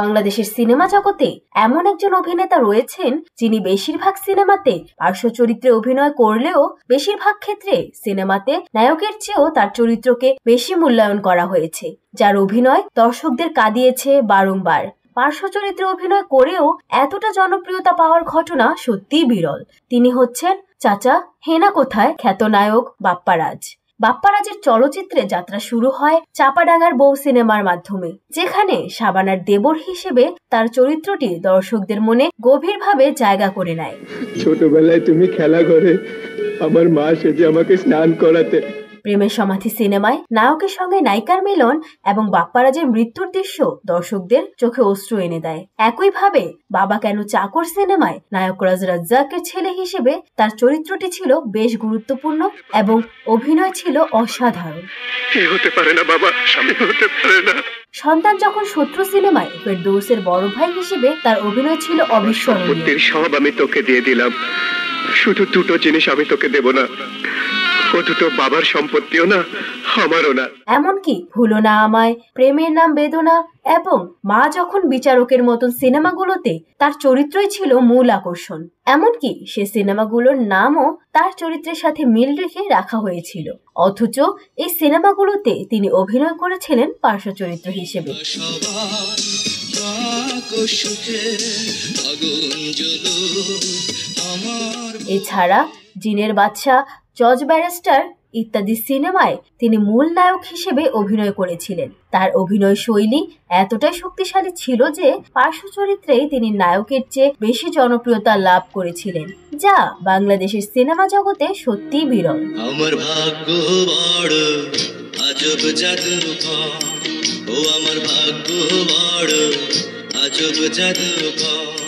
বাংলাদেশের সিনেমা জগতে এমন একজন অভিনেতা রয়েছেন যিনি বেশিরভাগ সিনেমাতে পার্শ্ব চরিত্রে অভিনয় করলেও বেশিরভাগ ক্ষেত্রে সিনেমাতে নায়কের চেয়েও তার চরিত্রকে বেশি মূল্যায়ন করা হয়েছে, যার অভিনয় দর্শকদের কাঁদিয়েছে বারংবার। পার্শ্ব চরিত্রে অভিনয় করেও এতটা জনপ্রিয়তা পাওয়ার ঘটনা সত্যিই বিরল। তিনি হচ্ছেন চাচা হেনা কোথায় খ্যাত নায়ক বাপ্পারাজ। বাপ্পারাজের চলচ্চিত্রে যাত্রা শুরু হয় চাপাডাঙ্গার বউ সিনেমার মাধ্যমে, যেখানে শাবানার দেবর হিসেবে তার চরিত্রটি দর্শকদের মনে গভীরভাবে জায়গা করে নেয়। ছোটবেলায় তুমি খেলা ঘরে আমার মা সেজে আমাকে স্নান করাতে। প্রেমের সমাধি সিনেমায় নায়কের সঙ্গে নায়িকার মিলন এবং বাপ্পারাজের মৃত্যুর দৃশ্য দর্শকদের চোখে অশ্রু এনে দেয়। একইভাবে বাবা কেন চাকর সিনেমায় নায়ক রাজ রাজ্জাকের ছেলে হিসেবে তার চরিত্রটি ছিল বেশ গুরুত্বপূর্ণ এবং অভিনয় ছিল অসাধারণ। হতে পারে না বাবা, হতে পারে না। সন্তান যখন শত্রু সিনেমায় ফেরদৌসের বড় ভাই হিসেবে তার অভিনয় ছিল অবিস্মরণীয়। সব আমি তোকে দিয়ে দিলাম, শুধু দুটো জিনিস আমি তোকে দেব না, ও দুটো বাবার সম্পত্তিও না, আমারও না। এমনকি ভুলো না আমায়, প্রেমের নাম বেদনা এবং মা যখন বিচারকের মতন সিনেমাগুলোতে তার চরিত্রই ছিল মূল আকর্ষণ। এমনকি সে সিনেমাগুলোর নামও তার চরিত্রের সাথে মিল রেখে রাখা হয়েছিল, অথচ এই সিনেমাগুলোতে তিনি অভিনয় করেছিলেন পার্শ্ব চরিত্র হিসেবে। এছাড়া জিনের বাদশা, জজ ব্যারিস্টার ইত্যাদি সিনেমায় তিনি মূল নায়ক হিসেবে অভিনয় করেছিলেন। তার অভিনয় শৈলী এতটাই শক্তিশালী ছিল যে পার্শ্ব চরিত্রেই তিনি নায়কের চেয়ে বেশি জনপ্রিয়তা লাভ করেছিলেন, যা বাংলাদেশের সিনেমা জগতে সত্যিই বিরল। আমার ভাগ্য বড় আজব জাদুকর, ও আমার ভাগ্য বড় আজব জাদুকর।